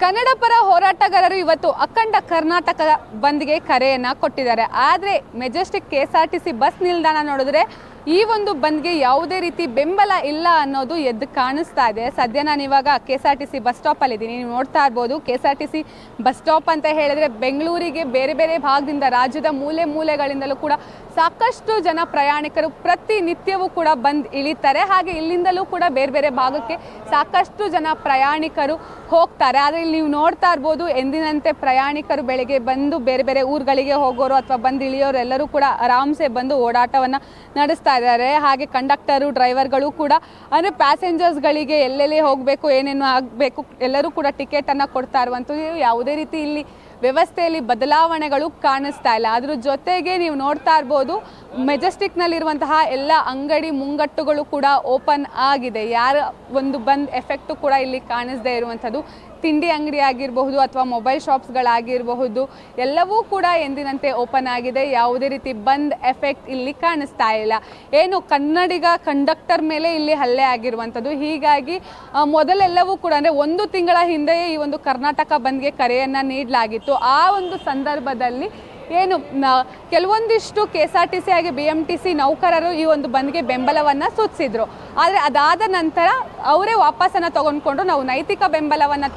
ಕನ್ನಡ ಪರ ಹೋರಾಟಗಾರರು ಇವತ್ತು ಅಖಂಡ ಕರ್ನಾಟಕ ಬಂದ್ಗೆ ಕರೆಯನ್ನ ಕೊಟ್ಟಿದ್ದಾರೆ. ಆದರೆ ಮೆಜೆಸ್ಟಿಕ್ KSRTC ಬಸ್ ನಿಲ್ದಾಣ ನೋಡಿದ್ರೆ ಈ ಒಂದು ಬಂದ್ಗೆ ಯಾವುದೇ ರೀತಿ ಬೆಂಬಲ ಇಲ್ಲ ಅನ್ನೋದು ಎದ್ದು ಕಾಣಿಸ್ತಾ ಇದೆ. ಸದ್ಯ ನಾನು ಇವಾಗ KSRTC ಬಸ್ ಸ್ಟಾಪಲ್ಲಿ ಇದ್ದೀನಿ. ನೀವು ನೋಡ್ತಾ ಇರ್ಬೋದು, KSRTC ಬಸ್ ಸ್ಟಾಪ್ ಅಂತ ಹೇಳಿದ್ರೆ ಬೆಂಗಳೂರಿಗೆ ಬೇರೆ ಬೇರೆ ಭಾಗದಿಂದ, ರಾಜ್ಯದ ಮೂಲೆ ಮೂಲೆಗಳಿಂದಲೂ ಕೂಡ ಸಾಕಷ್ಟು ಜನ ಪ್ರಯಾಣಿಕರು ಪ್ರತಿನಿತ್ಯವೂ ಕೂಡ ಬಂದು ಇಳಿತಾರೆ. ಹಾಗೆ ಇಲ್ಲಿಂದಲೂ ಕೂಡ ಬೇರೆ ಬೇರೆ ಭಾಗಕ್ಕೆ ಸಾಕಷ್ಟು ಜನ ಪ್ರಯಾಣಿಕರು ಹೋಗ್ತಾರೆ. ಆದರೆ ಇಲ್ಲಿ ನೀವು ನೋಡ್ತಾ ಇರ್ಬೋದು, ಎಂದಿನಂತೆ ಪ್ರಯಾಣಿಕರು ಬೆಳಗ್ಗೆ ಬಂದು ಬೇರೆ ಬೇರೆ ಊರುಗಳಿಗೆ ಹೋಗೋರು ಅಥವಾ ಬಂದು ಇಳಿಯೋರು ಎಲ್ಲರೂ ಕೂಡ ಆರಾಮ್ಸೆ ಬಂದು ಓಡಾಟವನ್ನು ನಡೆಸ್ತಾ ಇದ್ದಾರೆ. ಹಾಗೆ ಕಂಡಕ್ಟರು, ಡ್ರೈವರ್ಗಳು ಕೂಡ ಅಂದರೆ ಪ್ಯಾಸೆಂಜರ್ಸ್ಗಳಿಗೆ ಎಲ್ಲೆಲ್ಲಿ ಹೋಗಬೇಕು, ಏನೇನು ಆಗಬೇಕು ಎಲ್ಲರೂ ಕೂಡ ಟಿಕೆಟನ್ನು ಕೊಡ್ತಾ ಇರುವಂಥದ್ದು. ಯಾವುದೇ ರೀತಿ ಇಲ್ಲಿ ವ್ಯವಸ್ಥೆಯಲ್ಲಿ ಬದಲಾವಣೆಗಳು ಕಾಣಿಸ್ತಾ ಇಲ್ಲ. ಅದ್ರ ಜೊತೆಗೆ ನೀವು ನೋಡ್ತಾ ಇರ್ಬೋದು, ಮೆಜೆಸ್ಟಿಕ್ನಲ್ಲಿರುವಂತಹ ಎಲ್ಲ ಅಂಗಡಿ ಮುಂಗಟ್ಟುಗಳು ಕೂಡ ಓಪನ್ ಆಗಿದೆ. ಯಾರ ಒಂದು ಬಂದ್ ಎಫೆಕ್ಟು ಕೂಡ ಇಲ್ಲಿ ಕಾಣಿಸದೇ ಇರುವಂಥದ್ದು. ತಿಂಡಿ ಅಂಗಡಿ ಆಗಿರಬಹುದು ಅಥವಾ ಮೊಬೈಲ್ ಶಾಪ್ಸ್ಗಳಾಗಿರಬಹುದು, ಎಲ್ಲವೂ ಕೂಡ ಎಂದಿನಂತೆ ಓಪನ್ ಆಗಿದೆ. ಯಾವುದೇ ರೀತಿ ಬಂದ್ ಎಫೆಕ್ಟ್ ಇಲ್ಲಿ ಕಾಣಿಸ್ತಾ ಇಲ್ಲ. ಏನು ಕನ್ನಡಿಗ ಕಂಡಕ್ಟರ್ ಮೇಲೆ ಇಲ್ಲಿ ಹಲ್ಲೆ ಆಗಿರುವಂಥದ್ದು. ಹೀಗಾಗಿ ಮೊದಲೆಲ್ಲವೂ ಕೂಡ ಅಂದರೆ 1 ತಿಂಗಳ ಹಿಂದೆಯೇ ಈ ಒಂದು ಕರ್ನಾಟಕ ಬಂದ್ಗೆ ಕರೆಯನ್ನು ನೀಡಲಾಗಿತ್ತು. ಆ ಒಂದು ಸಂದರ್ಭದಲ್ಲಿ ಏನು ಕೆಲವೊಂದಿಷ್ಟು KSRTC ಹಾಗೆ BMTC ನೌಕರರು ಈ ಒಂದು ಬಂದ್ಗೆ ಬೆಂಬಲವನ್ನು ಸೂಚಿಸಿದ್ರು. ಆದರೆ ಅದಾದ ನಂತರ ಅವರೇ ವಾಪಸನ್ನು ತಗೊಂಡ್ಕೊಂಡು ನಾವು ನೈತಿಕ ಬೆಂಬಲವನ್ನು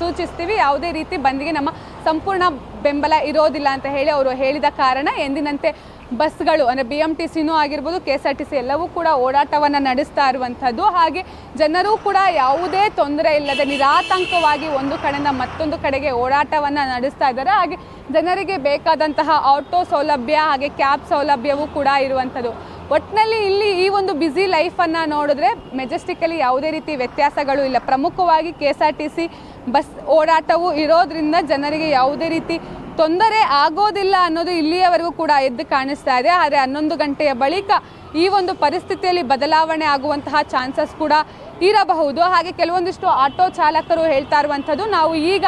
ಸೂಚಿಸ್ತೀವಿ, ಯಾವುದೇ ರೀತಿ ಬಂದ್ಗೆ ನಮ್ಮ ಸಂಪೂರ್ಣ ಬೆಂಬಲ ಇರೋದಿಲ್ಲ ಅಂತ ಹೇಳಿ ಅವರು ಹೇಳಿದ ಕಾರಣ ಎಂದಿನಂತೆ ಬಸ್ಗಳು ಅಂದರೆ BMTCನೂ ಆಗಿರ್ಬೋದು, KSRTC ಎಲ್ಲವೂ ಕೂಡ ಓಡಾಟವನ್ನು ನಡೆಸ್ತಾ ಇರುವಂಥದ್ದು. ಹಾಗೆ ಜನರು ಕೂಡ ಯಾವುದೇ ತೊಂದರೆ ಇಲ್ಲದೆ ನಿರಾತಂಕವಾಗಿ ಒಂದು ಕಡೆಯಿಂದ ಮತ್ತೊಂದು ಕಡೆಗೆ ಓಡಾಟವನ್ನು ನಡೆಸ್ತಾ ಇದ್ದಾರೆ. ಹಾಗೆ ಜನರಿಗೆ ಬೇಕಾದಂತಹ ಆಟೋ ಸೌಲಭ್ಯ ಹಾಗೆ ಕ್ಯಾಬ್ ಸೌಲಭ್ಯವೂ ಕೂಡ ಇರುವಂಥದ್ದು. ಒಟ್ಟಿನಲ್ಲಿ ಇಲ್ಲಿ ಈ ಒಂದು ಬ್ಯುಸಿ ಲೈಫನ್ನು ನೋಡಿದ್ರೆ ಮೆಜೆಸ್ಟಿಕ್ಕಲ್ಲಿ ಯಾವುದೇ ರೀತಿ ವ್ಯತ್ಯಾಸಗಳು ಇಲ್ಲ. ಪ್ರಮುಖವಾಗಿ KSRTC ಬಸ್ ಓಡಾಟವು ಇರೋದ್ರಿಂದ ಜನರಿಗೆ ಯಾವುದೇ ರೀತಿ ತೊಂದರೆ ಆಗೋದಿಲ್ಲ ಅನ್ನೋದು ಇಲ್ಲಿಯವರೆಗೂ ಕೂಡ ಎದ್ದು ಕಾಣಿಸ್ತಾ ಇದೆ. ಆದರೆ 11 ಗಂಟೆಯ ಬಳಿಕ ಈ ಒಂದು ಪರಿಸ್ಥಿತಿಯಲ್ಲಿ ಬದಲಾವಣೆ ಆಗುವಂತಹ ಚಾನ್ಸಸ್ ಕೂಡ ಇರಬಹುದು. ಹಾಗೆ ಕೆಲವೊಂದಿಷ್ಟು ಆಟೋ ಚಾಲಕರು ಹೇಳ್ತಾ ಇರುವಂಥದ್ದು, ನಾವು ಈಗ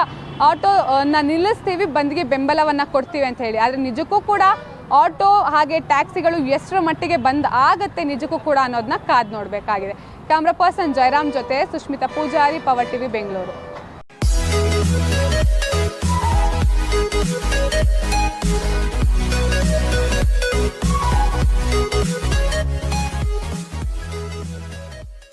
ಆಟೋನ ನಿಲ್ಲಿಸ್ತೀವಿ, ಬಂದ್ಗೆ ಬೆಂಬಲವನ್ನು ಕೊಡ್ತೀವಿ ಅಂತ ಹೇಳಿ. ಆದರೆ ನಿಜಕ್ಕೂ ಕೂಡ ಆಟೋ ಹಾಗೆ ಟ್ಯಾಕ್ಸಿಗಳು ಎಷ್ಟರ ಮಟ್ಟಿಗೆ ಬಂದ್ ಆಗತ್ತೆ ನಿಜಕ್ಕೂ ಕೂಡ ಅನ್ನೋದನ್ನ ಕಾದು ನೋಡಬೇಕಾಗಿದೆ. ಕ್ಯಾಮ್ರಾ ಪರ್ಸನ್ ಜಯರಾಮ್ ಜೊತೆ ಸುಷ್ಮಿತಾ ಪೂಜಾರಿ, ಪವರ್ TV ಬೆಂಗಳೂರು.